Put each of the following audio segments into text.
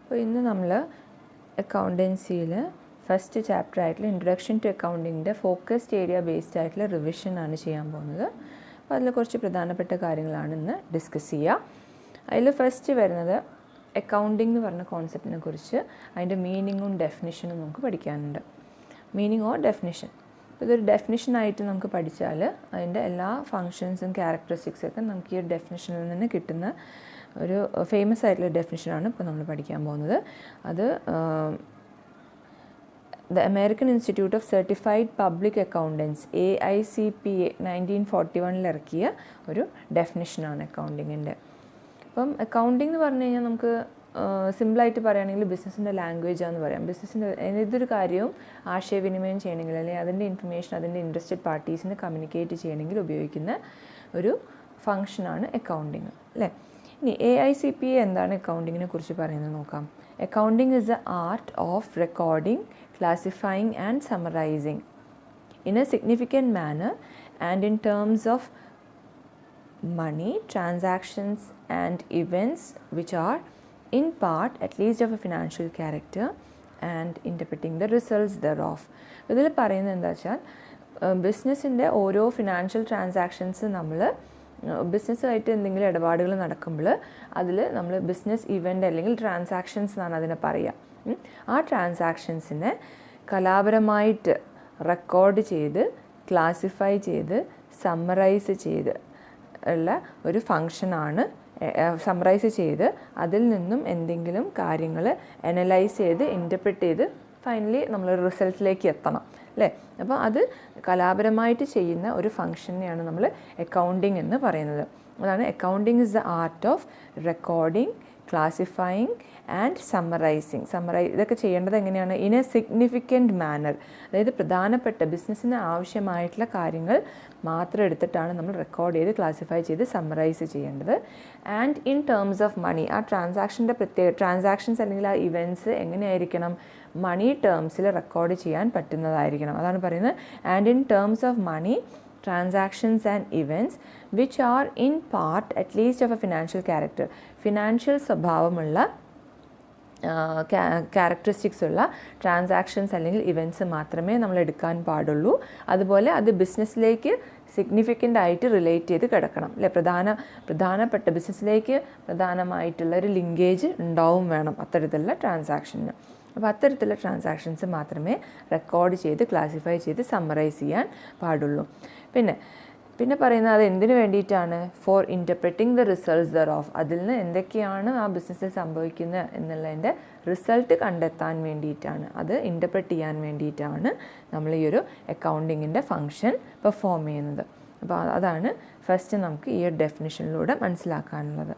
അപ്പോൾ ഇന്ന് നമ്മൾ അക്കൗണ്ടൻസിയിൽ ഫസ്റ്റ് ചാപ്റ്റർ ആയിട്ടുള്ള ഇൻട്രൊഡക്ഷൻ ടു അക്കൗണ്ടിങ്ങിൻ്റെ ഫോക്കസ്ഡ് ഏരിയ ബേസ്ഡ് ആയിട്ടുള്ള റിവിഷനാണ് ചെയ്യാൻ പോകുന്നത്. അപ്പോൾ അതിൽ കുറച്ച് പ്രധാനപ്പെട്ട കാര്യങ്ങളാണ് ഇന്ന് ഡിസ്കസ് ചെയ്യുക. അതിൽ ഫസ്റ്റ് വരുന്നത് അക്കൗണ്ടിങ് എന്ന് പറഞ്ഞ കോൺസെപ്റ്റിനെ കുറിച്ച്, അതിൻ്റെ മീനിങ്ങും ഡെഫിനിഷനും നമുക്ക് പഠിക്കാനുണ്ട്. Meaning or definition. ഇതൊരു ഡെഫിനിഷനായിട്ട് നമുക്ക് പഠിച്ചാൽ അതിൻ്റെ എല്ലാ ഫങ്ഷൻസും ക്യാരക്ടറിസ്റ്റിക്സൊക്കെ നമുക്ക് ഈ ഒരു ഡെഫിനിഷനിൽ നിന്ന് കിട്ടുന്ന ഒരു ഫേമസ് ആയിട്ടുള്ള ഡെഫിനിഷനാണ് ഇപ്പോൾ നമ്മൾ പഠിക്കാൻ പോകുന്നത്. അത് the American institute of certified public accountants AICPA 1941 ഇറക്കിയ ഒരു ഡെഫിനിഷനാണ് അക്കൗണ്ടിങ്ങിൻ്റെ. അപ്പം അക്കൗണ്ടിങ് എന്ന് പറഞ്ഞു കഴിഞ്ഞാൽ നമുക്ക് സിമ്പിളായിട്ട് പറയുകയാണെങ്കിൽ ബിസിനസ്സിൻ്റെ ലാംഗ്വേജാണെന്ന് പറയാം. ബിസിനസ്സിൻ്റെ ഏതൊരു കാര്യവും ആശയവിനിമയം ചെയ്യണമെങ്കിൽ അല്ലെങ്കിൽ അതിൻ്റെ ഇൻഫർമേഷൻ അതിൻ്റെ ഇൻട്രസ്റ്റഡ് പാർട്ടീസിന് കമ്മ്യൂണിക്കേറ്റ് ചെയ്യണമെങ്കിൽ ഉപയോഗിക്കുന്ന ഒരു ഫങ്ഷനാണ് അക്കൗണ്ടിങ്, അല്ലേ? ഇനി AICPA എന്താണ് അക്കൗണ്ടിങ്ങിനെ കുറിച്ച് പറയുന്നത് നോക്കാം. Accounting is the art of recording, classifying and summarising in a significant manor and in terms of money, transactions and events which are in part at least of a financial character and interpreting the results thereof. ഇതിൽ പറയുന്നത് എന്താ വെച്ചാൽ ബിസിനസ്സിൻ്റെ ഓരോ financial transactions നമ്മൾ ബിസിനസ്സുമായിട്ട് എന്തെങ്കിലും ഇടപാടുകൾ നടക്കുമ്പോൾ അതിൽ നമ്മൾ ബിസിനസ് ഇവൻ്റ് അല്ലെങ്കിൽ ട്രാൻസാക്ഷൻസ് എന്നാണ് അതിനെ പറയുക. ആ ട്രാൻസാക്ഷൻസിനെ കലാപരമായിട്ട് റെക്കോർഡ് ചെയ്ത് ക്ലാസിഫൈ ചെയ്ത് സമ്മറൈസ് ചെയ്ത് ഉള്ള ഒരു ഫങ്ഷനാണ്. സമ്മറൈസ് ചെയ്ത് അതിൽ നിന്നും എന്തെങ്കിലും കാര്യങ്ങൾ അനലൈസ് ചെയ്ത് ഇൻ്റർപ്രിറ്റ് ചെയ്ത് ഫൈനലി നമ്മൾ റിസൾട്ടിലേക്ക് എത്തണം, അല്ലേ? അപ്പോൾ അത് കലാപരമായിട്ട് ചെയ്യുന്ന ഒരു ഫങ്ഷനെയാണ് നമ്മൾ അക്കൗണ്ടിങ് എന്ന് പറയുന്നത്. അതാണ് accounting is the art of recording, classifying and summarising. ഇതൊക്കെ ചെയ്യേണ്ടത് എങ്ങനെയാണ്? ഇൻ എ സിഗ്നിഫിക്കൻറ്റ് മാനർ, അതായത് പ്രധാനപ്പെട്ട ബിസിനസ്സിന് ആവശ്യമായിട്ടുള്ള കാര്യങ്ങൾ മാത്രം എടുത്തിട്ടാണ് നമ്മൾ റെക്കോർഡ് ചെയ്ത് ക്ലാസിഫൈ ചെയ്ത് സമ്മറൈസ് ചെയ്യേണ്ടത്. And in terms of money, ആ ട്രാൻസാക്ഷൻ്റെ ട്രാൻസാക്ഷൻസ് അല്ലെങ്കിൽ ആ ഇവൻറ്റ്സ് എങ്ങനെയായിരിക്കണം? മണി ടേംസിൽ റെക്കോർഡ് ചെയ്യാൻ പറ്റുന്നതായിരിക്കണം. അതാണ് പറയുന്നത്. And in terms of money, transactions and events which are in part at least of a financial character. Financial സ്വഭാവമുള്ള ക്യാരക്ടറിസ്റ്റിക്സ് ഉള്ള ട്രാൻസാക്ഷൻസ് അല്ലെങ്കിൽ ഇവൻറ്റ്സ് മാത്രമേ നമ്മൾ എടുക്കാൻ പാടുള്ളൂ. അതുപോലെ അത് ബിസിനസ്സിലേക്ക് സിഗ്നിഫിക്കൻ്റ് ആയിട്ട് റിലേറ്റ് ചെയ്ത് കിടക്കണം, അല്ലേ? പ്രധാനപ്പെട്ട ബിസിനസ്സിലേക്ക് പ്രധാനമായിട്ടുള്ള ഒരു ലിങ്കേജ് ഉണ്ടാവും വേണം അത്തരത്തിലുള്ള ട്രാൻസാക്ഷന്. അപ്പോൾ അത്തരത്തിലുള്ള ട്രാൻസാക്ഷൻസ് മാത്രമേ റെക്കോർഡ് ചെയ്ത് ക്ലാസിഫൈ ചെയ്ത് സമ്മറൈസ് ചെയ്യാൻ പാടുള്ളൂ. പിന്നെ പറയുന്നത് അത് എന്തിനു വേണ്ടിയിട്ടാണ്? ഫോർ ഇൻ്റർപ്രറ്റിംഗ് ദ റിസൾട്ട്സ് ദെയറോഫ്, അതിൽ നിന്ന് എന്തൊക്കെയാണ് ആ ബിസിനസ്സിൽ സംഭവിക്കുന്നത് എന്നുള്ളതിൻ്റെ റിസൾട്ട് കണ്ടെത്താൻ വേണ്ടിയിട്ടാണ്, അത് ഇൻ്റർപ്രറ്റ് ചെയ്യാൻ വേണ്ടിയിട്ടാണ് നമ്മൾ ഈ ഒരു അക്കൗണ്ടിങ്ങിൻ്റെ ഫങ്ഷൻ പെർഫോം ചെയ്യുന്നത്. അപ്പോൾ അതാണ് ഫസ്റ്റ് നമുക്ക് ഈ ഒരു ഡെഫിനിഷനിലൂടെ മനസ്സിലാക്കാനുള്ളത്.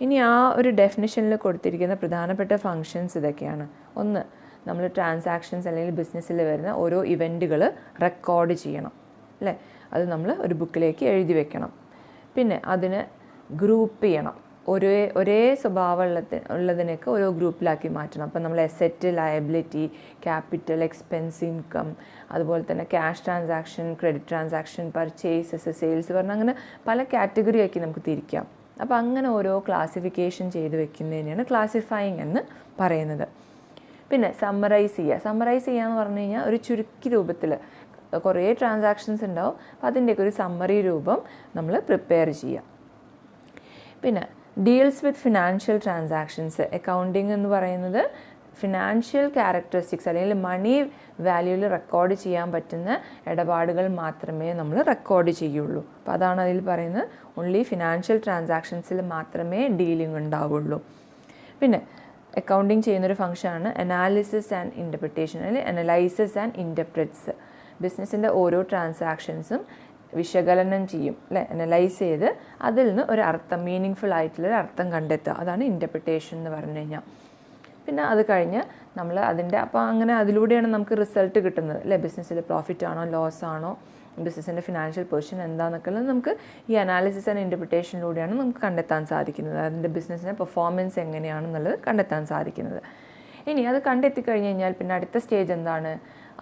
ഇനി ആ ഒരു ഡെഫിനിഷനിൽ കൊടുത്തിരിക്കുന്ന പ്രധാനപ്പെട്ട ഫങ്ഷൻസ് ഇതൊക്കെയാണ്. ഒന്ന്, നമ്മൾ ട്രാൻസാക്ഷൻസ് അല്ലെങ്കിൽ ബിസിനസ്സിൽ വരുന്ന ഓരോ ഇവൻറ്റുകൾ റെക്കോർഡ് ചെയ്യണം, അല്ലേ? അത് നമ്മൾ ഒരു ബുക്കിലേക്ക് എഴുതി വെക്കണം. പിന്നെ അതിന് ഗ്രൂപ്പ് ചെയ്യണം. ഒരേ സ്വഭാവം ഉള്ളതിനൊക്കെ ഓരോ ഗ്രൂപ്പിലാക്കി മാറ്റണം. അപ്പോൾ നമ്മൾ asset, liability, capital, expense, income, അതുപോലെ തന്നെ cash transaction, credit transaction, purchases, sales പറഞ്ഞാൽ അങ്ങനെ പല കാറ്റഗറി ആക്കി നമുക്ക് തിരിക്കാം. അപ്പോൾ അങ്ങനെ ഓരോ ക്ലാസിഫിക്കേഷൻ ചെയ്ത് വെക്കുന്നതിനെയാണ് ക്ലാസിഫൈയിങ് എന്ന് പറയുന്നത്. പിന്നെ സമ്മറൈസ് ചെയ്യുക എന്ന് പറഞ്ഞു കഴിഞ്ഞാൽ ഒരു ചുരുക്കി രൂപത്തിൽ കുറേ ട്രാൻസാക്ഷൻസ് ഉണ്ടാവും. അപ്പോൾ അതിൻ്റെയൊക്കെ ഒരു സമ്മറി രൂപം നമ്മൾ പ്രിപ്പയർ ചെയ്യുക. പിന്നെ deals with financial transactions. Accounting എന്ന് പറയുന്നത് ഫിനാൻഷ്യൽ ക്യാരക്ടറിസ്റ്റിക്സ് അല്ലെങ്കിൽ മണി വാല്യൂവിൽ റെക്കോർഡ് ചെയ്യാൻ പറ്റുന്ന ഇടപാടുകൾ മാത്രമേ നമ്മൾ റെക്കോർഡ് ചെയ്യുള്ളൂ. അപ്പോൾ അതാണ് അതിൽ പറയുന്നത്. ഓൺലി ഫിനാൻഷ്യൽ ട്രാൻസാക്ഷൻസിൽ മാത്രമേ ഡീലിംഗ് ഉണ്ടാവുള്ളൂ. പിന്നെ അക്കൗണ്ടിങ് ചെയ്യുന്നൊരു ഫംഗ്ഷനാണ് അനാലിസിസ് ആൻഡ് ഇൻ്റർപ്രിറ്റേഷൻ, അല്ലെങ്കിൽ അനലൈസസ് ആൻഡ് ഇൻ്റർപ്രറ്റ്സ്. ബിസിനസ്സിൻ്റെ ഓരോ ട്രാൻസാക്ഷൻസും വിശകലനം ചെയ്യും, അല്ലേ? അനലൈസ് ചെയ്ത് അതിൽ നിന്ന് ഒരു അർത്ഥം, മീനിങ് ആയിട്ടുള്ളൊരു അർത്ഥം കണ്ടെത്തുക. അതാണ് ഇൻ്റർപ്രിറ്റേഷൻ എന്ന് പറഞ്ഞു കഴിഞ്ഞാൽ. പിന്നെ അത് കഴിഞ്ഞ് നമ്മൾ അപ്പോൾ അങ്ങനെ അതിലൂടെയാണ് നമുക്ക് റിസൾട്ട് കിട്ടുന്നത്, അല്ലേ? ബിസിനസ്സിൽ പ്രോഫിറ്റ് ആണോ ലോസ് ആണോ, ബിസിനസ്സിൻ്റെ ഫിനാൻഷ്യൽ പൊസിഷൻ എന്താണെന്നൊക്കെ നമുക്ക് ഈ അനാലിസിസ് ആൻഡ് ഇൻ്റർപ്രിറ്റേഷനിലൂടെയാണ് നമുക്ക് കണ്ടെത്താൻ സാധിക്കുന്നത്. അതിൻ്റെ ബിസിനസ്സിൻ്റെ പെർഫോമൻസ് എങ്ങനെയാണെന്നുള്ളത് കണ്ടെത്താൻ സാധിക്കുന്നത്. ഇനി അത് കണ്ടെത്തി കഴിഞ്ഞ് കഴിഞ്ഞാൽ പിന്നെ അടുത്ത സ്റ്റേജ് എന്താണ്?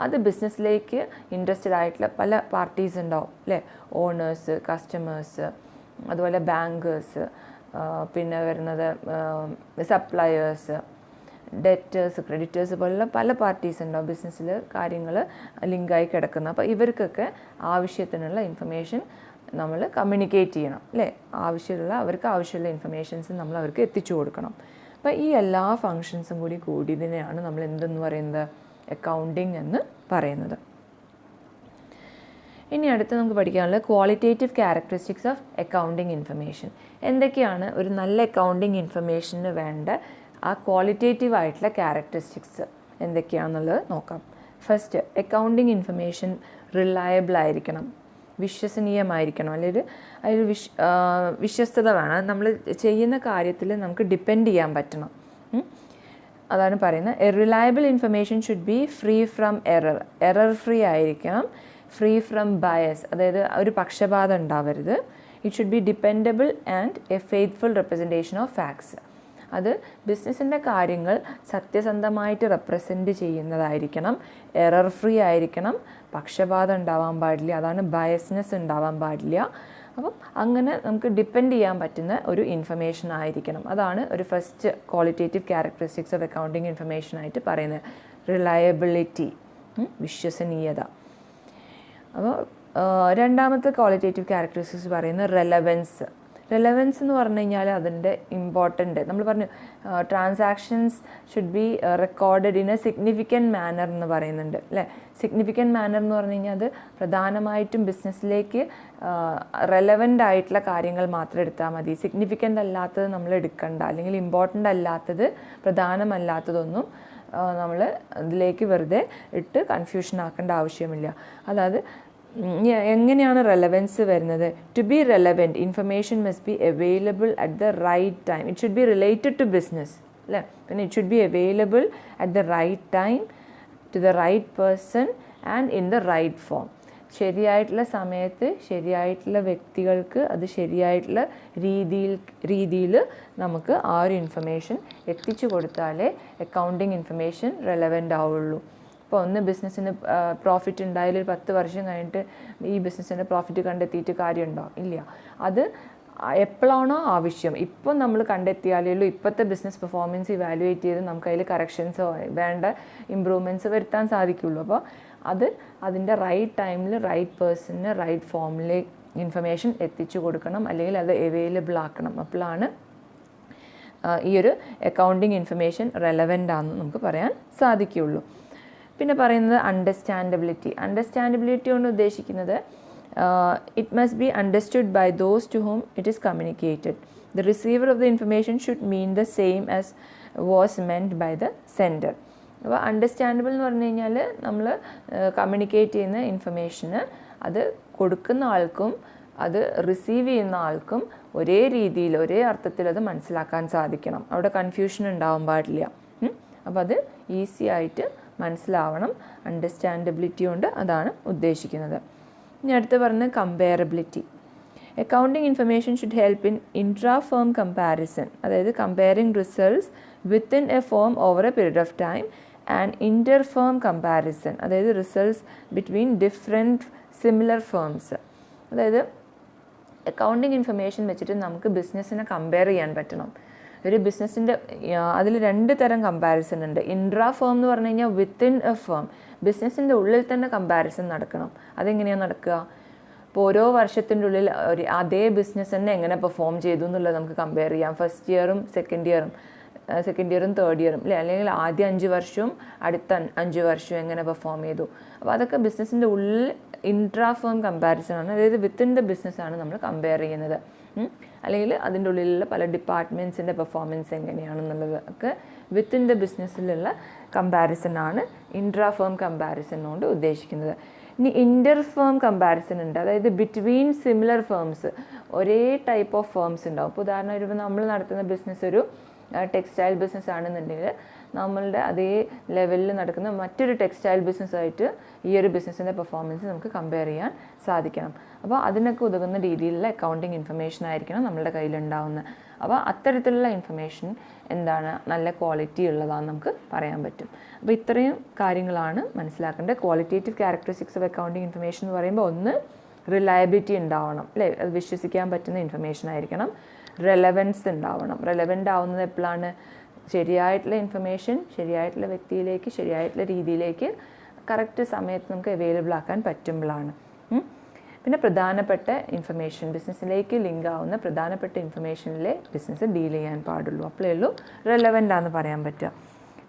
അത് ബിസിനസ്സിലേക്ക് ഇൻട്രസ്റ്റഡ് ആയിട്ടുള്ള പല പാർട്ടീസ് ഉണ്ടാവും, അല്ലേ? ഓണേഴ്സ്, കസ്റ്റമേഴ്സ്, അതുപോലെ ബാങ്കേഴ്സ്, പിന്നെ വരുന്നത് സപ്ലയേഴ്സ്, ഡെറ്റേഴ്സ്, ക്രെഡിറ്റേഴ്സ് പോലുള്ള പല പാർട്ടീസ് ഉണ്ടാവും ബിസിനസ്സിൽ കാര്യങ്ങൾ ലിങ്കായി കിടക്കുന്നത്. അപ്പോൾ ഇവർക്കൊക്കെ ആവശ്യത്തിനുള്ള ഇൻഫർമേഷൻ നമ്മൾ കമ്മ്യൂണിക്കേറ്റ് ചെയ്യണം അല്ലേ, അവർക്ക് ആവശ്യമുള്ള ഇൻഫർമേഷൻസ് നമ്മൾ അവർക്ക് എത്തിച്ചു കൊടുക്കണം. അപ്പോൾ ഈ എല്ലാ ഫങ്ഷൻസും കൂടി കൂടിയതിനെയാണ് നമ്മൾ എന്തെന്ന് പറയുന്നത്, അക്കൗണ്ടിങ് എന്ന് പറയുന്നത്. ഇനി അടുത്ത് നമുക്ക് പഠിക്കാനുള്ളത് qualitative characteristics of accounting information. എന്തൊക്കെയാണ് ഒരു നല്ല അക്കൗണ്ടിങ് ഇൻഫർമേഷന് വേണ്ട ആ ക്വാളിറ്റേറ്റീവ് ആയിട്ടുള്ള ക്യാരക്ടറിസ്റ്റിക്സ് എന്തൊക്കെയാണെന്നുള്ളത് നോക്കാം. ഫസ്റ്റ്, അക്കൗണ്ടിങ് ഇൻഫർമേഷൻ റിലയബിൾ ആയിരിക്കണം, വിശ്വസനീയമായിരിക്കണം, അല്ലെങ്കിൽ അതിൽ വിശ്വസ്തത വേണം. നമ്മൾ ചെയ്യുന്ന കാര്യത്തിൽ നമുക്ക് ഡിപ്പെൻഡ് ചെയ്യാൻ പറ്റണം. അതാണ് പറയുന്നത്. A reliable information should be free from error free ആയിരിക്കണം, ഫ്രീ ഫ്രം ബയസ്, അതായത് ഒരു പക്ഷപാതം ഉണ്ടാവരുത്. It should B dependable and A faithful representation of facts. അത് ബിസിനസ്സിൻ്റെ കാര്യങ്ങൾ സത്യസന്ധമായിട്ട് റെപ്രസെൻറ്റ് ചെയ്യുന്നതായിരിക്കണം, എറർ ഫ്രീ ആയിരിക്കണം, പക്ഷപാതം ഉണ്ടാവാൻ പാടില്ല, അതാണ് ബയസ്നെസ് ഉണ്ടാവാൻ പാടില്ല. അപ്പം അങ്ങനെ നമുക്ക് ഡിപ്പെൻഡ് ചെയ്യാൻ പറ്റുന്ന ഒരു ഇൻഫർമേഷൻ ആയിരിക്കണം. അതാണ് ഒരു first qualitative characteristics of accounting ഇൻഫർമേഷനായിട്ട് പറയുന്നത്. റിലയബിലിറ്റി, വിശ്വസനീയത. അപ്പോൾ രണ്ടാമത്തെ ക്വാളിറ്റേറ്റീവ് ക്യാരക്ടറിസ്റ്റിക്സ് പറയുന്നത് റെലവൻസ്. റെലവൻസ് എന്ന് പറഞ്ഞു കഴിഞ്ഞാൽ അതിൻ്റെ ഇമ്പോർട്ടൻ്റ്, നമ്മൾ പറഞ്ഞു transactions should be recorded in a significant manner എന്ന് പറയുന്നുണ്ട് അല്ലേ. സിഗ്നിഫിക്കൻറ്റ് മാനർ എന്ന് പറഞ്ഞു കഴിഞ്ഞാൽ അത് പ്രധാനമായിട്ടും ബിസിനസ്സിലേക്ക് റെലവൻ്റ് ആയിട്ടുള്ള കാര്യങ്ങൾ മാത്രം എടുത്താൽ മതി. സിഗ്നിഫിക്കൻ്റ് അല്ലാത്തത് നമ്മൾ എടുക്കണ്ട, അല്ലെങ്കിൽ ഇമ്പോർട്ടൻ്റ് അല്ലാത്തത്, പ്രധാനമല്ലാത്തതൊന്നും നമ്മൾ അതിലേക്ക് വെറുതെ ഇട്ട് കൺഫ്യൂഷൻ ആക്കേണ്ട ആവശ്യമില്ല. അതായത് എങ്ങനെയാണ് റെലവൻസ് വരുന്നത്? To be relevant information must be available at the right time. It should be related to business അല്ലേ. പിന്നെ it should be available at the right time, to the right person and in the right form. ശരിയായിട്ടുള്ള സമയത്ത് ശരിയായിട്ടുള്ള വ്യക്തികൾക്ക് അത് ശരിയായിട്ടുള്ള രീതിയിൽ നമുക്ക് ആ ഒരു ഇൻഫർമേഷൻ എത്തിച്ചു കൊടുത്താലേ അക്കൗണ്ടിങ് ഇൻഫർമേഷൻ റെലവൻ്റ് ആവുള്ളൂ. ഇപ്പോൾ ഒന്ന് ബിസിനസ്സിന് പ്രോഫിറ്റ് ഉണ്ടായാലും ഒരു 10 വർഷം കഴിഞ്ഞിട്ട് ഈ ബിസിനസ്സിൻ്റെ പ്രോഫിറ്റ് കണ്ടെത്തിയിട്ട് കാര്യമുണ്ടോ? ഇല്ല. അത് എപ്പോഴാണോ ആവശ്യം, ഇപ്പോൾ നമ്മൾ കണ്ടെത്തിയാലേ ഇപ്പോഴത്തെ ബിസിനസ് പെർഫോമൻസ് ഇവാലുവേറ്റ് ചെയ്ത് നമുക്ക് അതിൽ കറക്ഷൻസോ വേണ്ട ഇമ്പ്രൂവ്മെൻറ്റ്സ് വരുത്താൻ സാധിക്കുള്ളൂ. അപ്പോൾ അതിൻ്റെ റൈറ്റ് ടൈമിൽ റൈറ്റ് പേഴ്സണിന് റൈറ്റ് ഫോമിൽ ഇൻഫർമേഷൻ എത്തിച്ചു കൊടുക്കണം, അല്ലെങ്കിൽ അത് അവൈലബിൾ ആക്കണം. അപ്പോഴാണ് ഈ ഒരു അക്കൗണ്ടിങ് ഇൻഫർമേഷൻ റെലവൻ്റ് ആണെന്ന് നമുക്ക് പറയാൻ സാധിക്കുകയുള്ളൂ. പിന്നെ പറയുന്നത് അണ്ടർസ്റ്റാൻഡബിലിറ്റി. അണ്ടർസ്റ്റാൻഡബിലിറ്റി കൊണ്ട് ഉദ്ദേശിക്കുന്നത് it must be understood by those to whom it is communicated. The receiver of the information should mean the same as was meant by the sender. അപ്പോൾ understandable എന്ന് പറഞ്ഞു കഴിഞ്ഞാൽ നമ്മൾ കമ്മ്യൂണിക്കേറ്റ് ചെയ്യുന്ന ഇൻഫർമേഷന് അത് കൊടുക്കുന്ന ആൾക്കും അത് റിസീവ് ചെയ്യുന്ന ആൾക്കും ഒരേ രീതിയിൽ ഒരേ അർത്ഥത്തിൽ അത് മനസ്സിലാക്കാൻ സാധിക്കണം. അവിടെ കൺഫ്യൂഷൻ ഉണ്ടാവാൻ പാടില്ല. അപ്പോൾ അത് ഈസി ആയിട്ട് മനസ്സിലാവണം. അണ്ടർസ്റ്റാൻഡബിലിറ്റി കൊണ്ട് അതാണ് ഉദ്ദേശിക്കുന്നത്. ഇനി അടുത്ത് പറഞ്ഞ comparability. Accounting information should help in intra firm comparison, അതായത് comparing results within a firm over a period of time, and inter firm comparison, അതായത് results between different similar firms. അതായത് അക്കൗണ്ടിങ് ഇൻഫർമേഷൻ വെച്ചിട്ട് നമുക്ക് ബിസിനസ്സിനെ കമ്പയർ ചെയ്യാൻ പറ്റണം. ഒരു ബിസിനസ്സിൻ്റെ അതിൽ 2 തരം കമ്പാരിസൺ ഉണ്ട്. ഇൻട്രാ ഫേം എന്ന് പറഞ്ഞു കഴിഞ്ഞാൽ വിത്തിൻ എ ഫേം, ബിസിനസ്സിൻ്റെ ഉള്ളിൽ തന്നെ കമ്പാരിസൺ നടക്കണം. അതെങ്ങനെയാണ് നടക്കുക? ഇപ്പോൾ ഓരോ വർഷത്തിൻ്റെ ഉള്ളിൽ അതേ ബിസിനസ് തന്നെ എങ്ങനെ പെർഫോം ചെയ്തു എന്നുള്ളത് നമുക്ക് കമ്പയർ ചെയ്യാം. ഫസ്റ്റ് ഇയറും സെക്കൻഡ് ഇയറും തേർഡ് ഇയറും അല്ലേ, അല്ലെങ്കിൽ ആദ്യ 5 വർഷവും അടുത്ത 5 വർഷവും എങ്ങനെ പെർഫോം ചെയ്തു. അപ്പോൾ അതൊക്കെ ബിസിനസ്സിൻ്റെ ഉള്ളിൽ ഇൻട്രാ ഫേം കമ്പാരിസൺ ആണ്. അതായത് വിത്തിൻ ദ ബിസിനസ്സാണ് നമ്മൾ കമ്പയർ ചെയ്യുന്നത്. അല്ലെങ്കിൽ അതിൻ്റെ ഉള്ളിലുള്ള പല ഡിപ്പാർട്ട്മെൻറ്റ്സിൻ്റെ പെർഫോമൻസ് എങ്ങനെയാണെന്നുള്ളത് ഒക്കെ വിത്തിൻ ദ ബിസിനസ്സിലുള്ള കമ്പാരിസൺ ആണ് ഇൻട്രാ ഫേം കമ്പാരിസൺ കൊണ്ട് ഉദ്ദേശിക്കുന്നത്. ഇനി ഇൻ്റർ ഫേം കമ്പാരിസൺ ഉണ്ട്, അതായത് ബിറ്റ്വീൻ സിമിലർ ഫേംസ്. ഒരേ ടൈപ്പ് ഓഫ് ഫേംസ് ഉണ്ടാവും. ഇപ്പോൾ ഉദാഹരണം നമ്മൾ നടത്തുന്ന ബിസിനസ് ഒരു ടെക്സ്റ്റൈൽ ബിസിനസ് ആണെന്നുണ്ടെങ്കിൽ നമ്മളുടെ അതേ ലെവലിൽ നടക്കുന്ന മറ്റൊരു ടെക്സ്റ്റൈൽ ബിസിനസ്സായിട്ട് ഈ ഒരു ബിസിനസ്സിൻ്റെ പെർഫോമൻസ് നമുക്ക് കമ്പയർ ചെയ്യാൻ സാധിക്കണം. അപ്പോൾ അതിനൊക്കെ ഉതകുന്ന രീതിയിലുള്ള അക്കൗണ്ടിങ് ഇൻഫർമേഷൻ ആയിരിക്കണം നമ്മളുടെ കയ്യിലുണ്ടാവുന്നത്. അപ്പോൾ അത്തരത്തിലുള്ള ഇൻഫർമേഷൻ എന്താണ്, നല്ല ക്വാളിറ്റി ഉള്ളതാണെന്ന് നമുക്ക് പറയാൻ പറ്റും. അപ്പോൾ ഇത്രയും കാര്യങ്ങളാണ് മനസ്സിലാക്കേണ്ടത്. Qualitative characteristics of accounting information എന്ന് പറയുമ്പോൾ ഒന്ന് റിലയബിലിറ്റി ഉണ്ടാവണം അല്ലേ, അത് വിശ്വസിക്കാൻ പറ്റുന്ന ഇൻഫർമേഷൻ ആയിരിക്കണം. റെലവൻസ് ഉണ്ടാവണം. റെലവൻ്റ് ആവുന്നത് എപ്പോഴാണ്? ശരിയായിട്ടുള്ള ഇൻഫർമേഷൻ ശരിയായിട്ടുള്ള വ്യക്തിയിലേക്ക് ശരിയായിട്ടുള്ള രീതിയിലേക്ക് കറക്റ്റ് സമയത്ത് നമുക്ക് അവൈലബിൾ ആക്കാൻ പറ്റുമ്പോഴാണ്. പിന്നെ പ്രധാനപ്പെട്ട ഇൻഫർമേഷൻ, ബിസിനസ്സിലേക്ക് ലിങ്ക് ആവുന്ന പ്രധാനപ്പെട്ട ഇൻഫർമേഷനിലെ ബിസിനസ് ഡീൽ ചെയ്യാൻ പാടുള്ളൂ. അപ്പോഴേ ഉള്ളൂ റെലവൻ്റ് ആണെന്ന് പറയാൻ പറ്റുക.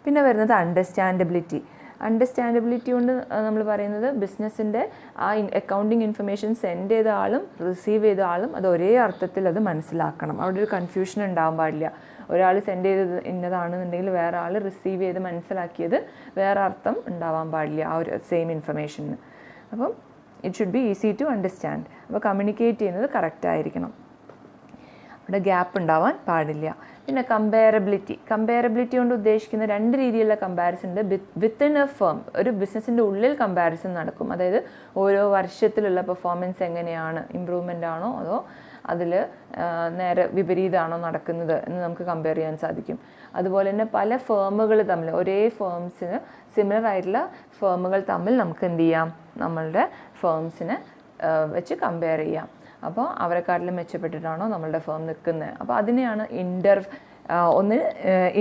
പിന്നെ വരുന്നത് അണ്ടർസ്റ്റാൻഡബിലിറ്റി. അണ്ടർസ്റ്റാൻഡബിലിറ്റി കൊണ്ട് നമ്മൾ പറയുന്നത് ബിസിനസ്സിൻ്റെ ആ അക്കൗണ്ടിങ് ഇൻഫർമേഷൻ സെൻഡ് ചെയ്ത ആളും റിസീവ് ചെയ്ത ആളും അത് ഒരേ അർത്ഥത്തിൽ അത് മനസ്സിലാക്കണം. അവിടെ ഒരു കൺഫ്യൂഷൻ ഉണ്ടാകാൻ പാടില്ല. ഒരാൾ സെൻഡ് ചെയ്തത് ഇന്നതാണെന്നുണ്ടെങ്കിൽ വേറെ ആൾ റിസീവ് ചെയ്ത് മനസ്സിലാക്കിയത് വേറെ അർത്ഥം ഉണ്ടാവാൻ പാടില്ല ആ ഒരു സെയിം ഇൻഫർമേഷന്. അപ്പം it should be easy to understand. അപ്പോൾ കമ്മ്യൂണിക്കേറ്റ് ചെയ്യുന്നത് കറക്റ്റായിരിക്കണം, അവിടെ ഗ്യാപ്പ് ഉണ്ടാവാൻ പാടില്ല. പിന്നെ കമ്പയറബിലിറ്റി കൊണ്ട് ഉദ്ദേശിക്കുന്ന 2 രീതിയിലുള്ള കമ്പാരിസൺ ഉണ്ട്. വിത്തിൻ എ ഫേം, ഒരു ബിസിനസ്സിൻ്റെ ഉള്ളിൽ കമ്പാരിസൺ നടക്കും. അതായത് ഓരോ വർഷത്തിലുള്ള പെർഫോമൻസ് എങ്ങനെയാണ്, ഇമ്പ്രൂവ്മെൻ്റ് ആണോ അതോ അതിൽ നേരെ വിപരീതമാണോ നടക്കുന്നത് എന്ന് നമുക്ക് കമ്പയർ ചെയ്യാൻ സാധിക്കും. അതുപോലെ തന്നെ പല ഫേമുകൾ തമ്മിൽ, ഒരേ ഫേംസിന് സിമിലർ ആയിട്ടുള്ള ഫേമുകൾ തമ്മിൽ നമുക്ക് എന്ത് ചെയ്യാം, നമ്മളുടെ ഫേംസിനെ വെച്ച് കമ്പയർ ചെയ്യാം. അപ്പോൾ അവരെക്കാട്ടിലും മെച്ചപ്പെട്ടിട്ടാണോ നമ്മളുടെ ഫേം നിൽക്കുന്നത്. അപ്പോൾ അതിനെയാണ്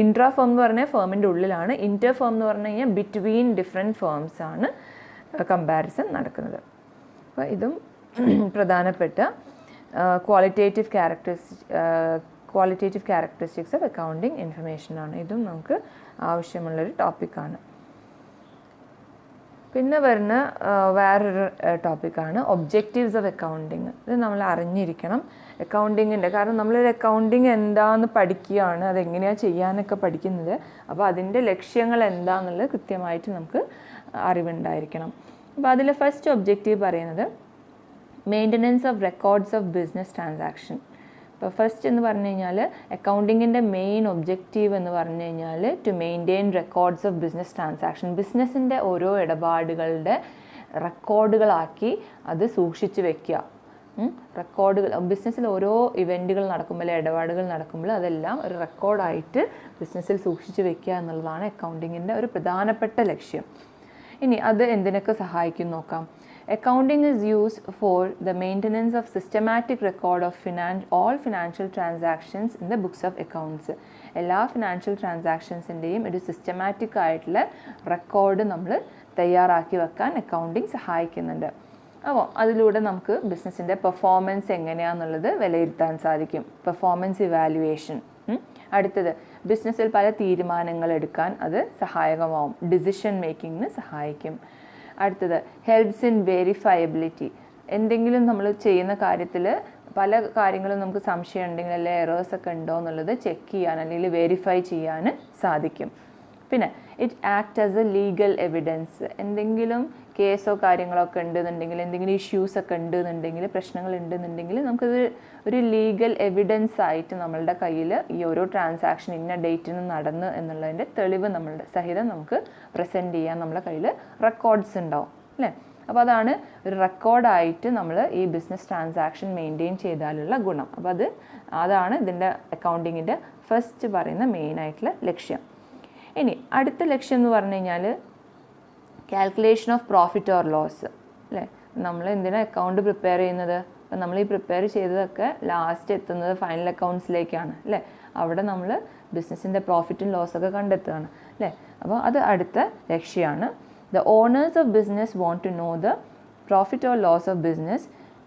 ഇൻട്രാ ഫേം എന്ന് പറഞ്ഞാൽ ഫേമിൻ്റെ ഉള്ളിലാണ്. ഇൻ്റർ ഫേം എന്ന് പറഞ്ഞു കഴിഞ്ഞാൽ ബിറ്റ്വീൻ ഡിഫറെൻറ്റ് ഫേംസ് ആണ് കമ്പാരിസൺ നടക്കുന്നത്. അപ്പോൾ ഇതും പ്രധാനപ്പെട്ട ക്വാളിറ്റേറ്റീവ് ക്യാരക്ടറിസ്റ്റിക്സ് ഓഫ് അക്കൗണ്ടിങ് ഇൻഫർമേഷനാണ്. ഇതും നമുക്ക് ആവശ്യമുള്ളൊരു ടോപ്പിക്കാണ്. പിന്നെ വരുന്ന വേറൊരു ടോപ്പിക്കാണ് ഒബ്ജക്റ്റീവ്സ് ഓഫ് അക്കൗണ്ടിങ്. ഇത് നമ്മൾ അറിഞ്ഞിരിക്കണം അക്കൗണ്ടിങ്ങിൻ്റെ. കാരണം നമ്മളൊരു അക്കൗണ്ടിങ് എന്താണെന്ന് പഠിക്കുകയാണ്, അതെങ്ങനെയാണ് ചെയ്യാനൊക്കെ പഠിക്കുന്നത്. അപ്പോൾ അതിൻ്റെ ലക്ഷ്യങ്ങൾ എന്താണെന്നുള്ളത് കൃത്യമായിട്ട് നമുക്ക് അറിവുണ്ടായിരിക്കണം. അപ്പോൾ അതിൽ ഫസ്റ്റ് ഒബ്ജക്റ്റീവ് പറയുന്നത് maintenance of records of business transaction. ഇപ്പോൾ ഫസ്റ്റ് എന്ന് പറഞ്ഞു കഴിഞ്ഞാൽ അക്കൗണ്ടിങ്ങിൻ്റെ മെയിൻ ഒബ്ജക്റ്റീവ് എന്ന് പറഞ്ഞു കഴിഞ്ഞാൽ to maintain records of business transaction. ബിസിനസ്സിൻ്റെ ഓരോ ഇടപാടുകളുടെ റെക്കോർഡുകളാക്കി അത് സൂക്ഷിച്ച് വെക്കുക. റെക്കോർഡുകൾ ബിസിനസ്സിൽ ഓരോ ഇവൻറ്റുകൾ നടക്കുമ്പോൾ, ഇടപാടുകൾ നടക്കുമ്പോൾ അതെല്ലാം ഒരു റെക്കോർഡായിട്ട് ബിസിനസ്സിൽ സൂക്ഷിച്ച് വെക്കുക എന്നുള്ളതാണ് അക്കൗണ്ടിങ്ങിൻ്റെ ഒരു പ്രധാനപ്പെട്ട ലക്ഷ്യം. ഇനി അത് എന്തിനൊക്കെ സഹായിക്കും നോക്കാം. Accounting is used for the maintenance of systematic record of all financial transactions in the books of accounts. എല്ലാ ഫിനാൻഷ്യൽ ട്രാൻസാക്ഷൻസിൻ്റെയും ഒരു സിസ്റ്റമാറ്റിക് ആയിട്ടുള്ള റെക്കോർഡ് നമ്മൾ തയ്യാറാക്കി വെക്കാൻ അക്കൗണ്ടിങ് സഹായിക്കുന്നുണ്ട്. അപ്പോൾ അതിലൂടെ നമുക്ക് ബിസിനസ്സിൻ്റെ പെർഫോമൻസ് എങ്ങനെയാണെന്നുള്ളത് വിലയിരുത്താൻ സാധിക്കും. Performance evaluation. അടുത്തത് ബിസിനസ്സിൽ പല തീരുമാനങ്ങൾ എടുക്കാൻ അത് സഹായകമാവും. ഡിസിഷൻ മേക്കിങ്ങിന് സഹായിക്കും. അടുത്തത് ഹെൽപ്സ് ഇൻ വെരിഫയബിലിറ്റി. എന്തെങ്കിലും നമ്മൾ ചെയ്യുന്ന കാര്യത്തിൽ പല കാര്യങ്ങളും നമുക്ക് സംശയം ഉണ്ടെങ്കിൽ അല്ലെങ്കിൽ എറേഴ്സൊക്കെ ഉണ്ടോ എന്നുള്ളത് ചെക്ക് ചെയ്യാൻ അല്ലെങ്കിൽ വെരിഫൈ ചെയ്യാൻ സാധിക്കും. പിന്നെ it act as A legal evidence. എന്തെങ്കിലും കേസോ കാര്യങ്ങളൊക്കെ ഉണ്ടെന്നുണ്ടെങ്കിൽ, എന്തെങ്കിലും ഇഷ്യൂസൊക്കെ ഉണ്ടെന്നുണ്ടെങ്കിൽ, പ്രശ്നങ്ങൾ ഉണ്ടെന്നുണ്ടെങ്കിൽ നമുക്കത് ഒരു ലീഗൽ എവിഡൻസ് ആയിട്ട് നമ്മളുടെ കയ്യിൽ ഈ ഓരോ ട്രാൻസാക്ഷൻ ഇന്ന ഡേറ്റിന് നടന്നു എന്നുള്ളതിൻ്റെ തെളിവ് നമ്മളുടെ സഹിതം നമുക്ക് പ്രസൻറ്റ് ചെയ്യാൻ നമ്മുടെ കയ്യിൽ റെക്കോർഡ്സ് ഉണ്ടാവും അല്ലേ. അപ്പോൾ അതാണ് ഒരു റെക്കോർഡായിട്ട് നമ്മൾ ഈ ബിസിനസ് ട്രാൻസാക്ഷൻ മെയിൻറ്റെയിൻ ചെയ്താലുള്ള ഗുണം. അപ്പോൾ അതാണ് ഇതിൻ്റെ അക്കൗണ്ടിങ്ങിൻ്റെ ഫസ്റ്റ് പറയുന്ന മെയിനായിട്ടുള്ള ലക്ഷ്യം. ഇനി അടുത്ത ലക്ഷ്യം എന്ന് പറഞ്ഞു കഴിഞ്ഞാൽ calculation of profit or loss അല്ലേ. നമ്മൾ എന്തിനാണ് അക്കൗണ്ട് പ്രിപ്പയർ ചെയ്യുന്നത്? അപ്പം നമ്മൾ ഈ പ്രിപ്പയർ ചെയ്തതൊക്കെ ലാസ്റ്റ് എത്തുന്നത് ഫൈനൽ അക്കൗണ്ട്സിലേക്കാണ് അല്ലേ. അവിടെ നമ്മൾ ബിസിനസ്സിൻ്റെ പ്രോഫിറ്റും ലോസൊക്കെ കണ്ടെത്തുകയാണ് അല്ലേ. അപ്പോൾ അത് അടുത്ത ലക്ഷ്യമാണ്. The owners of business want to know the profit or loss of business.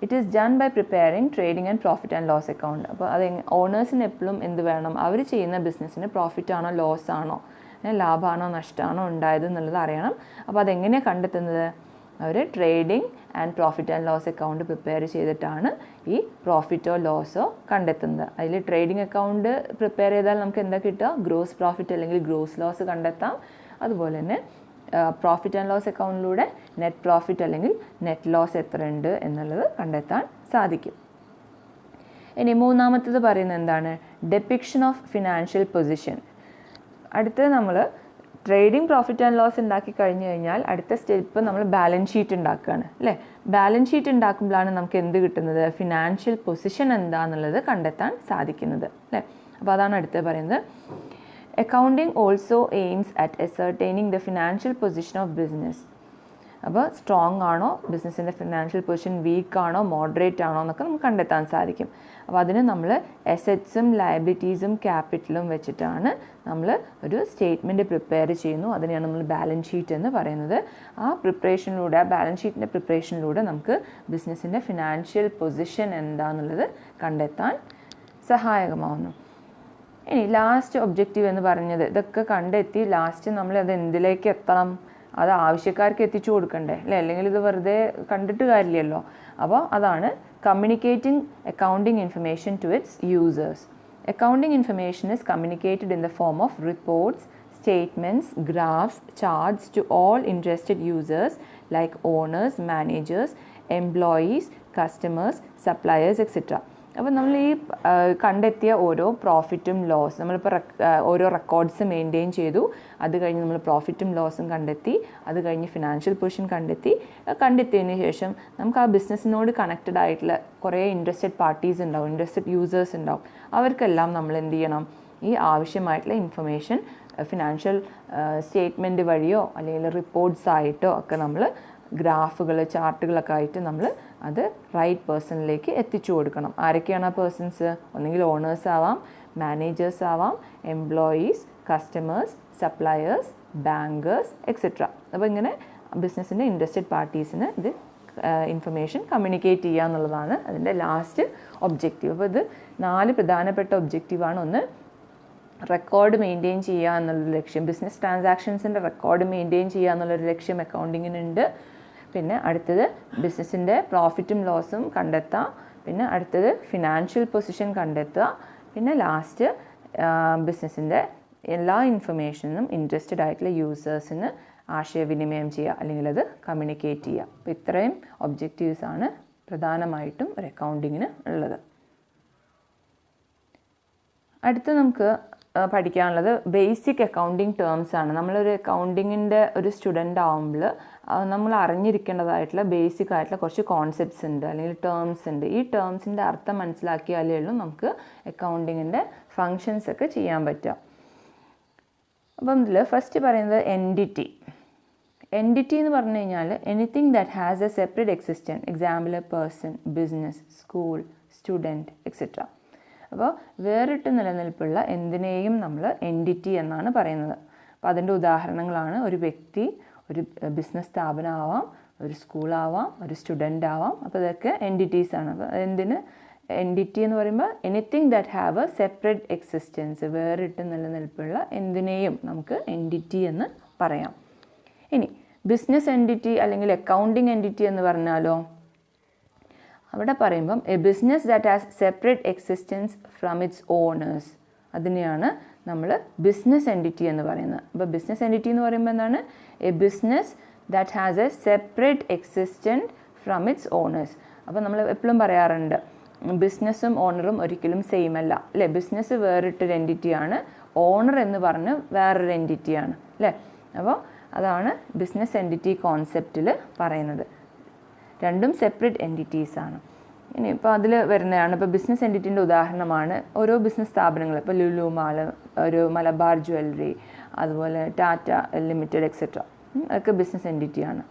It is done by preparing trading and profit and loss account. അപ്പോൾ അത് ഓണേഴ്സിന് എപ്പോഴും എന്ത് വേണം? അവർ ചെയ്യുന്ന ബിസിനസ്സിന് പ്രോഫിറ്റ് ആണോ ലോസ് ആണോ, ലാഭമാണോ നഷ്ടമാണോ ഉണ്ടായത് എന്നുള്ളത് അറിയണം. അപ്പോൾ അതെങ്ങനെയാണ് കണ്ടെത്തുന്നത്? അവർ trading and profit and loss account prepare ചെയ്തിട്ടാണ് ഈ പ്രോഫിറ്റോ ലോസോ കണ്ടെത്തുന്നത്. അതിൽ ട്രേഡിംഗ് അക്കൗണ്ട് പ്രിപ്പയർ ചെയ്താൽ നമുക്ക് എന്താ കിട്ടുക? ഗ്രോസ് പ്രോഫിറ്റ് അല്ലെങ്കിൽ ഗ്രോസ് ലോസ് കണ്ടെത്താം. അതുപോലെ തന്നെ പ്രോഫിറ്റ് ആൻഡ് ലോസ് അക്കൗണ്ടിലൂടെ നെറ്റ് പ്രോഫിറ്റ് അല്ലെങ്കിൽ നെറ്റ് ലോസ് എത്രയുണ്ട് എന്നുള്ളത് കണ്ടെത്താൻ സാധിക്കും. ഇനി മൂന്നാമത്തേത് പറയുന്നത് എന്താണ്? Depiction of financial position. അടുത്തത് നമ്മൾ ട്രേഡിംഗ് പ്രോഫിറ്റ് ആൻഡ് ലോസ് ഉണ്ടാക്കി കഴിഞ്ഞ് കഴിഞ്ഞാൽ അടുത്ത സ്റ്റെപ്പ് നമ്മൾ ബാലൻസ് ഷീറ്റ് ഉണ്ടാക്കുകയാണ് അല്ലേ. ബാലൻസ് ഷീറ്റ് ഉണ്ടാക്കുമ്പോഴാണ് നമുക്ക് എന്ത് കിട്ടുന്നത്? ഫിനാൻഷ്യൽ പൊസിഷൻ എന്താണെന്നുള്ളത് കണ്ടെത്താൻ സാധിക്കുന്നത് അല്ലേ. അപ്പോൾ അതാണ് അടുത്തത് പറയുന്നത്. Accounting also aims at ascertaining the financial position of business. അപ്പോൾ സ്ട്രോങ് ആണോ, ബിസിനസ്സിൻ്റെ ഫിനാൻഷ്യൽ പൊസിഷൻ വീക്ക് ആണോ, മോഡറേറ്റ് ആണോ എന്നൊക്കെ നമുക്ക് കണ്ടെത്താൻ സാധിക്കും. അപ്പോൾ അതിന് നമ്മൾ അസറ്റ്സും ലയബിലിറ്റീസും ക്യാപിറ്റലും വെച്ചിട്ടാണ് നമ്മൾ ഒരു സ്റ്റേറ്റ്മെൻറ്റ് പ്രിപ്പയർ ചെയ്യുന്നു. അതിനെയാണ് നമ്മൾ ബാലൻസ് ഷീറ്റ് എന്ന് പറയുന്നത്. ആ പ്രിപ്പറേഷനിലൂടെ, ആ ബാലൻസ് ഷീറ്റിൻ്റെ പ്രിപ്പറേഷനിലൂടെ നമുക്ക് ബിസിനസ്സിൻ്റെ ഫിനാൻഷ്യൽ പൊസിഷൻ എന്താണെന്നുള്ളത് കണ്ടെത്താൻ സഹായകമാവുന്നു. ഇനി ലാസ്റ്റ് ഒബ്ജക്റ്റീവ് എന്ന് പറഞ്ഞത്, ഇതൊക്കെ കണ്ടെത്തി ലാസ്റ്റ് നമ്മൾ അത് എന്തിലേക്ക് എത്തണം, അത് ആവശ്യക്കാർക്ക് എത്തിച്ചു കൊടുക്കണ്ടേ അല്ലേ, അല്ലെങ്കിൽ ഇത് വെറുതെ കണ്ടിട്ട് കാര്യമില്ലല്ലോ. അപ്പോൾ അതാണ് communicating accounting information to its users. Accounting information is communicated in the form of reports, statements, graphs, charts to all interested users like owners, managers, employees, customers, suppliers, etc. അപ്പോൾ നമ്മൾ ഈ കണ്ടെത്തിയ ഓരോ പ്രോഫിറ്റും ലോസ്, നമ്മളിപ്പോൾ ഓരോ റെക്കോർഡ്സ് മെയിൻറ്റെയിൻ ചെയ്തു, അത് കഴിഞ്ഞ് നമ്മൾ പ്രോഫിറ്റും ലോസും കണ്ടെത്തി, അത് കഴിഞ്ഞ് ഫിനാൻഷ്യൽ പൊസിഷൻ കണ്ടെത്തിയതിന് ശേഷം നമുക്ക് ആ ബിസിനസ്സിനോട് കണക്റ്റഡ് ആയിട്ടുള്ള കുറേ ഇൻട്രസ്റ്റഡ് പാർട്ടീസ് ഉണ്ടാവും, ഇൻട്രസ്റ്റഡ് യൂസേഴ്സ് ഉണ്ടാവും. അവർക്കെല്ലാം നമ്മൾ എന്ത് ചെയ്യണം, ഈ ആവശ്യമായിട്ടുള്ള ഇൻഫർമേഷൻ ഫിനാൻഷ്യൽ സ്റ്റേറ്റ്മെൻറ്റ് വഴിയോ അല്ലെങ്കിൽ റിപ്പോർട്ട്സ് ആയിട്ടോ ഒക്കെ നമ്മൾ ഗ്രാഫുകൾ, ചാർട്ടുകളൊക്കെ ആയിട്ട് നമ്മൾ അത് റൈറ്റ് പേഴ്സണിലേക്ക് എത്തിച്ചു കൊടുക്കണം. ആരൊക്കെയാണ് ആ പേഴ്സൺസ്? ഒന്നെങ്കിൽ ഓണേഴ്സ് ആവാം, മാനേജേഴ്സ് ആവാം, employees, customers, suppliers, bankers, etcetera. അപ്പോൾ ഇങ്ങനെ ബിസിനസ്സിൻ്റെ ഇൻട്രസ്റ്റഡ് പാർട്ടീസിന് ഇത് ഇൻഫർമേഷൻ കമ്മ്യൂണിക്കേറ്റ് ചെയ്യുക എന്നുള്ളതാണ് അതിൻ്റെ ലാസ്റ്റ് ഒബ്ജക്റ്റീവ്. അപ്പോൾ ഇത് 4 പ്രധാനപ്പെട്ട ഒബ്ജക്റ്റീവാണ്. ഒന്ന്, റെക്കോർഡ് മെയിൻറ്റെയിൻ ചെയ്യുക എന്നുള്ളൊരു ലക്ഷ്യം, ബിസിനസ് ട്രാൻസാക്ഷൻസിൻ്റെ റെക്കോർഡ് മെയിൻറ്റെയിൻ ചെയ്യുക എന്നുള്ളൊരു ലക്ഷ്യം അക്കൗണ്ടിങ്ങിനുണ്ട്. പിന്നെ അടുത്തത് ബിസിനസ്സിൻ്റെ പ്രോഫിറ്റും ലോസും കണ്ടെത്തുക. പിന്നെ അടുത്തത് ഫിനാൻഷ്യൽ പൊസിഷൻ കണ്ടെത്തുക. പിന്നെ ലാസ്റ്റ് ബിസിനസ്സിൻ്റെ എല്ലാ ഇൻഫർമേഷനും ഇൻട്രസ്റ്റഡ് ആയിട്ടുള്ള യൂസേഴ്സിന് ആശയവിനിമയം ചെയ്യുക, അല്ലെങ്കിൽ അത് കമ്മ്യൂണിക്കേറ്റ് ചെയ്യുക. അപ്പോൾ ഇത്രയും ഒബ്ജക്റ്റീവ്സാണ് പ്രധാനമായിട്ടും ഒരു അക്കൗണ്ടിങ്ങിന് ഉള്ളത്. അടുത്ത് നമുക്ക് പഠിക്കാനുള്ളത് ബേസിക് അക്കൗണ്ടിങ് ടേംസ് ആണ്. നമ്മളൊരു അക്കൗണ്ടിങ്ങിൻ്റെ ഒരു സ്റ്റുഡൻ്റ് ആകുമ്പോൾ നമ്മൾ അറിഞ്ഞിരിക്കേണ്ടതായിട്ടുള്ള ബേസിക് ആയിട്ടുള്ള കുറച്ച് കോൺസെപ്റ്റ്സ് ഉണ്ട്, അല്ലെങ്കിൽ ടേംസ് ഉണ്ട്. ഈ ടേംസിൻ്റെ അർത്ഥം മനസ്സിലാക്കിയാലേ ഉള്ളൂ നമുക്ക് അക്കൗണ്ടിങ്ങിൻ്റെ ഫങ്ഷൻസ് ഒക്കെ ചെയ്യാൻ പറ്റുക. അപ്പം ഇതിൽ ഫസ്റ്റ് പറയുന്നത് എൻറ്റിറ്റി. എൻറ്റിറ്റി എന്ന് പറഞ്ഞു കഴിഞ്ഞാൽ anything that has a separate existence, example A person, business, school, student, etcetera. അപ്പോൾ വേറിട്ട് നിലനിൽപ്പുള്ള എന്തിനേയും നമ്മൾ എൻറ്റിറ്റി എന്നാണ് പറയുന്നത്. അപ്പോൾ അതിൻ്റെ ഉദാഹരണങ്ങളാണ് ഒരു വ്യക്തി, ഒരു ബിസിനസ് സ്ഥാപനമാവാം, ഒരു സ്കൂളാവാം, ഒരു സ്റ്റുഡൻ്റ് ആവാം. അപ്പോൾ ഇതൊക്കെ എൻറ്റിറ്റീസാണ്. അപ്പോൾ എന്തിന് എൻറ്റിറ്റി എന്ന് പറയുമ്പോൾ anything that have a separate existence, വേറിട്ട് നിലനിൽപ്പുള്ള എന്തിനേയും നമുക്ക് എൻറ്റിറ്റി എന്ന് പറയാം. ഇനി ബിസിനസ് എൻറ്റിറ്റി അല്ലെങ്കിൽ അക്കൗണ്ടിങ് എൻറ്റിറ്റി എന്ന് പറഞ്ഞാലോ, അവിടെ പറയുമ്പം a business that has separate existence from its owners, അതിനെയാണ് നമ്മൾ ബിസിനസ് എൻറ്റിറ്റി എന്ന് പറയുന്നത്. അപ്പോൾ ബിസിനസ് എൻറ്റിറ്റി എന്ന് പറയുമ്പോൾ എന്താണ്? A business that has a separate existence from its owners. അപ്പോൾ നമ്മൾ എപ്പോഴും പറയാറുണ്ട് ബിസിനസ്സും ഓണറും ഒരിക്കലും സെയിം അല്ല അല്ലേ. ബിസിനസ് വേറിട്ടൊരു എൻറ്റിറ്റിയാണ്, ഓണർ എന്ന് പറഞ്ഞ് വേറൊരു എൻറ്റിറ്റിയാണ് അല്ലേ. അപ്പോൾ അതാണ് ബിസിനസ് എൻറ്റിറ്റി കോൺസെപ്റ്റിൽ പറയുന്നത്. രണ്ടും സെപ്പറേറ്റ് എൻറ്റിറ്റീസാണ്. ഇനി ഇപ്പോൾ അതിൽ വരുന്നതാണ്, ഇപ്പോൾ ബിസിനസ് എൻറ്റിറ്റിൻ്റെ ഉദാഹരണമാണ് ഓരോ ബിസിനസ് സ്ഥാപനങ്ങൾ. ഇപ്പോൾ ലുലു മാൾ, ഒരു മലബാർ ജ്വല്ലറി, അതുപോലെ ടാറ്റ ലിമിറ്റഡ്, എക്സെട്ര, അതൊക്കെ ബിസിനസ് എൻറ്റിറ്റിയാണ്.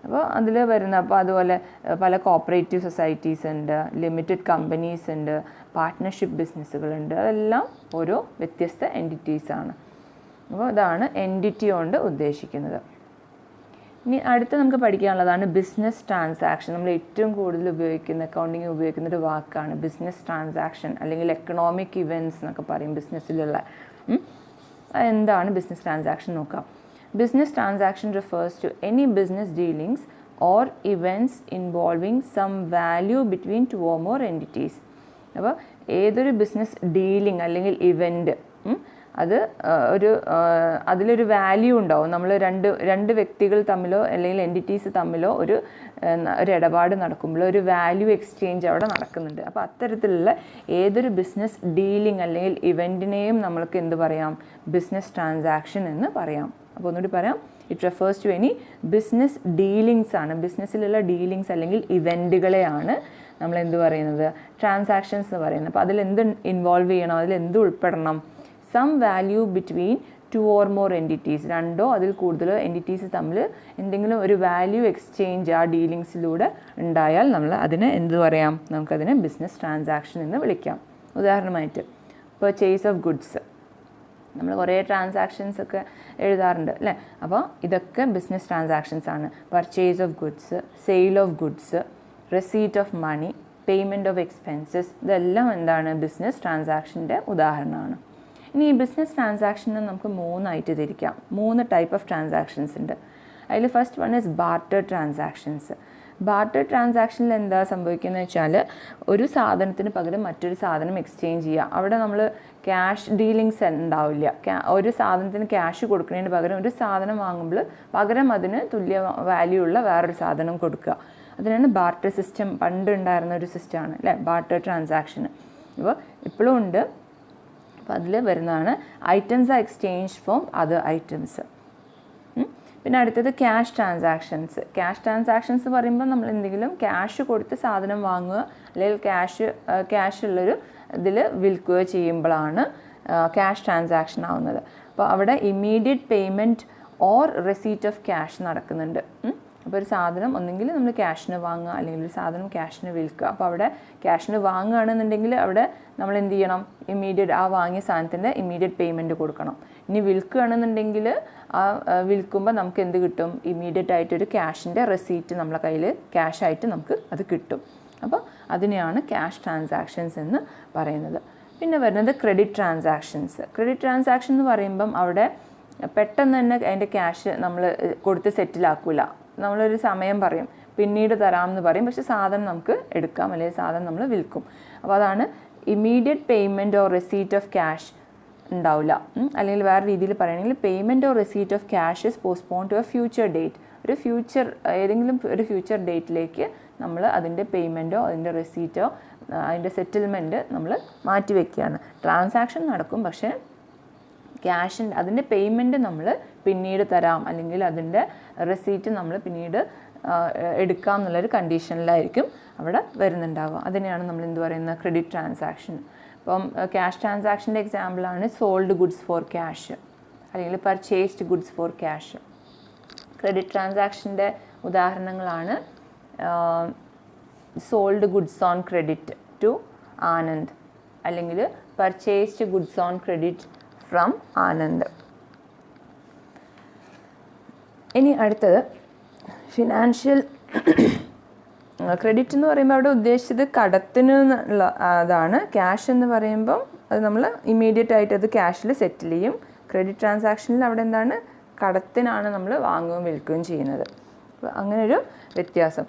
അപ്പോൾ അതിൽ വരുന്ന, അപ്പോൾ അതുപോലെ പല കോപ്പറേറ്റീവ് സൊസൈറ്റീസ് ഉണ്ട്, ലിമിറ്റഡ് കമ്പനീസ് ഉണ്ട്, പാർട്ട്ണർഷിപ്പ് ബിസിനസ്സുകളുണ്ട്. അതെല്ലാം ഓരോ വ്യത്യസ്ത എൻറ്റിറ്റീസാണ്. അപ്പോൾ ഇതാണ് എൻറ്റിറ്റി കൊണ്ട് ഉദ്ദേശിക്കുന്നത്. ഇനി അടുത്ത് നമുക്ക് പഠിക്കാനുള്ളതാണ് ബിസിനസ് ട്രാൻസാക്ഷൻ. നമ്മൾ ഏറ്റവും കൂടുതൽ ഉപയോഗിക്കുന്ന, അക്കൗണ്ടിങ് ഉപയോഗിക്കുന്ന ഒരു വാക്കാണ് ബിസിനസ് ട്രാൻസാക്ഷൻ, അല്ലെങ്കിൽ എക്കണോമിക് ഇവൻറ്റ്സ് എന്നൊക്കെ പറയും ബിസിനസ്സിലുള്ള. എന്താണ് ബിസിനസ് ട്രാൻസാക്ഷൻ നോക്കാം. Business transaction refers to any business dealings or events involving some value between 2 or more entities. അപ്പോൾ ഏതൊരു ബിസിനസ് ഡീലിംഗ് അല്ലെങ്കിൽ ഇവൻറ്റ് അത് അതിലൊരു വാല്യൂ ഉണ്ടാവും. നമ്മൾ രണ്ട് വ്യക്തികൾ തമ്മിലോ അല്ലെങ്കിൽ എൻറ്റിറ്റീസ് തമ്മിലോ ഒരു ഇടപാട് നടക്കുമ്പോൾ ഒരു വാല്യൂ എക്സ്ചേഞ്ച് അവിടെ നടക്കുന്നുണ്ട്. അപ്പോൾ അത്തരത്തിലുള്ള ഏതൊരു ബിസിനസ് ഡീലിംഗ് അല്ലെങ്കിൽ ഇവൻറ്റിനെയും നമ്മൾക്ക് എന്ത് പറയാം? ബിസിനസ് ട്രാൻസാക്ഷൻ എന്ന് പറയാം. അപ്പോൾ ഒന്നുകൂടി പറയാം, it refers to any business dealings ആണ്. ബിസിനസ്സിലുള്ള ഡീലിങ്സ് അല്ലെങ്കിൽ ഇവൻറ്റുകളെയാണ് നമ്മൾ എന്ത് പറയുന്നത്? ട്രാൻസാക്ഷൻസ് എന്ന് പറയുന്നത്. അപ്പോൾ അതിലെന്ത് ഇൻവോൾവ് ചെയ്യണം, അതിലെന്ത് ഉൾപ്പെടണം? Sum value between 2 or more entities, രണ്ടോ അതിൽ കൂടുതലോ എൻറ്റിറ്റീസ് തമ്മിൽ എന്തെങ്കിലും ഒരു വാല്യൂ എക്സ്ചേഞ്ച് ആ ഡീലിങ്സിലൂടെ ഉണ്ടായാൽ നമ്മൾ അതിനെ എന്ത് പറയാം, നമുക്കതിനെ ബിസിനസ് ട്രാൻസാക്ഷൻ എന്ന് വിളിക്കാം. ഉദാഹരണമായിട്ട് പർച്ചേസ് ഓഫ് ഗുഡ്സ്, നമ്മൾ കുറേ ട്രാൻസാക്ഷൻസ് ഒക്കെ എഴുതാറുണ്ട് അല്ലേ. അപ്പോൾ ഇതൊക്കെ ബിസിനസ് ട്രാൻസാക്ഷൻസ് ആണ്. Purchase of goods, sale of goods, receipt of money, payment of expenses, ഇതെല്ലാം എന്താണ് ബിസിനസ് ട്രാൻസാക്ഷൻ്റെ ഉദാഹരണമാണ്. ഇനി ഈ ബിസിനസ് ട്രാൻസാക്ഷനെ നമുക്ക് 3 ആയിട്ട് തിരിക്കാം. 3 ടൈപ്പ് ഓഫ് ട്രാൻസാക്ഷൻസ് ഉണ്ട്. അതിൽ first one is barter transactions. Barter ട്രാൻസാക്ഷനിൽ എന്താ സംഭവിക്കുന്നത് വെച്ചാൽ, ഒരു സാധനത്തിന് പകരം മറ്റൊരു സാധനം എക്സ്ചേഞ്ച് ചെയ്യുക. അവിടെ നമ്മൾ ക്യാഷ് ഡീലിങ്സ് ഉണ്ടാവില്ല. ഒരു സാധനത്തിന് ക്യാഷ് കൊടുക്കുന്നതിന് പകരം ഒരു സാധനം വാങ്ങുമ്പോൾ പകരം അതിന് തുല്യ വാല്യൂ ഉള്ള വേറൊരു സാധനം കൊടുക്കുക. അതിനാണ് ബാർട്ടർ സിസ്റ്റം, പണ്ട് ഉണ്ടായിരുന്ന ഒരു സിസ്റ്റമാണ് അല്ലേ ബാർട്ടർ ട്രാൻസാക്ഷൻ. ഇപ്പോൾ ഇപ്പോഴും ഉണ്ട്. അപ്പോൾ അതിൽ വരുന്നതാണ് items are exchange for other items. പിന്നെ അടുത്തത് ക്യാഷ് ട്രാൻസാക്ഷൻസ്. ക്യാഷ് ട്രാൻസാക്ഷൻസ് പറയുമ്പോൾ നമ്മൾ എന്തെങ്കിലും ക്യാഷ് കൊടുത്ത് സാധനം വാങ്ങുക അല്ലെങ്കിൽ ക്യാഷ് ഉള്ളൊരു ഇതിൽ വിൽക്കുകയോ ചെയ്യുമ്പോഴാണ് ക്യാഷ് ട്രാൻസാക്ഷൻ ആവുന്നത്. അപ്പോൾ അവിടെ immediate payment or receipt of cash നടക്കുന്നുണ്ട്. അപ്പോൾ ഒരു സാധനം ഒന്നെങ്കിൽ നമ്മൾ ക്യാഷിന് വാങ്ങുക അല്ലെങ്കിൽ ഒരു സാധനം ക്യാഷിന് വിൽക്കുക. അപ്പോൾ അവിടെ ക്യാഷിന് വാങ്ങുകയാണെന്നുണ്ടെങ്കിൽ അവിടെ നമ്മൾ എന്ത് ചെയ്യണം, ഇമ്മീഡിയറ്റ് ആ വാങ്ങിയ സാധനത്തിൻ്റെ ഇമ്മീഡിയറ്റ് പേയ്മെൻറ്റ് കൊടുക്കണം. ഇനി വിൽക്കുകയാണെന്നുണ്ടെങ്കിൽ ആ വിൽക്കുമ്പോൾ നമുക്ക് എന്ത് കിട്ടും, ഇമ്മീഡിയറ്റ് ആയിട്ടൊരു ക്യാഷിൻ്റെ റെസീറ്റ് നമ്മളെ കയ്യിൽ ക്യാഷായിട്ട് നമുക്ക് അത് കിട്ടും. അപ്പോൾ അതിനെയാണ് ക്യാഷ് ട്രാൻസാക്ഷൻസ് എന്ന് പറയുന്നത്. പിന്നെ വരുന്നത് ക്രെഡിറ്റ് ട്രാൻസാക്ഷൻസ്. ക്രെഡിറ്റ് ട്രാൻസാക്ഷൻ എന്ന് പറയുമ്പം അവിടെ പെട്ടെന്ന് തന്നെ അതിൻ്റെ ക്യാഷ് നമ്മൾ കൊടുത്ത് സെറ്റിലാക്കില്ല. നമ്മളൊരു സമയം പറയും, പിന്നീട് തരാമെന്ന് പറയും, പക്ഷേ സാധനം നമുക്ക് എടുക്കാം അല്ലെങ്കിൽ സാധനം നമ്മൾ വിൽക്കും. അപ്പോൾ അതാണ് immediate payment or receipt of cash ഉണ്ടാവില്ല. അല്ലെങ്കിൽ വേറെ രീതിയിൽ പറയുകയാണെങ്കിൽ payment or receipt of cash is postpone to a future date. ഏതെങ്കിലും ഒരു ഫ്യൂച്ചർ ഡേറ്റിലേക്ക് നമ്മൾ അതിൻ്റെ പേയ്മെൻറ്റോ അതിൻ്റെ റെസീറ്റോ അതിൻ്റെ സെറ്റിൽമെൻറ്റ് നമ്മൾ മാറ്റിവെക്കുകയാണ്. ട്രാൻസാക്ഷൻ നടക്കും, പക്ഷേ അതിൻ്റെ പേയ്മെൻറ്റ് നമ്മൾ പിന്നീട് തരാം അല്ലെങ്കിൽ അതിൻ്റെ റെസീറ്റ് നമ്മൾ പിന്നീട് എടുക്കാം എന്നുള്ളൊരു കണ്ടീഷനിലായിരിക്കും അവിടെ വരുന്നുണ്ടാവുക. അതിനെയാണ് നമ്മൾ എന്ത് പറയുന്നത്, ക്രെഡിറ്റ് ട്രാൻസാക്ഷൻ. ഇപ്പം ക്യാഷ് ട്രാൻസാക്ഷൻ്റെ എക്സാമ്പിളാണ് സോൾഡ് ഗുഡ്സ് ഫോർ ക്യാഷ് അല്ലെങ്കിൽ purchased goods for cash. Credit ട്രാൻസാക്ഷൻ്റെ ഉദാഹരണങ്ങളാണ് sold goods on credit to Anand അല്ലെങ്കിൽ purchased goods on credit from Anand. ഇനി അടുത്തത് ഫിനാൻഷ്യൽ ക്രെഡിറ്റ് എന്ന് പറയുമ്പോൾ അവിടെ ഉദ്ദേശിച്ചത് കടത്തിന് ഉള്ള അതാണ്. ക്യാഷ് എന്ന് പറയുമ്പം അത് നമ്മൾ ഇമ്മീഡിയറ്റ് ആയിട്ട് അത് ക്യാഷിൽ സെറ്റിൽ ചെയ്യും. ക്രെഡിറ്റ് ട്രാൻസാക്ഷനിൽ അവിടെ എന്താണ്, കടത്തിനാണ് നമ്മൾ വാങ്ങുകയും വിൽക്കുകയും ചെയ്യുന്നത്. അപ്പോൾ അങ്ങനൊരു വ്യത്യാസം.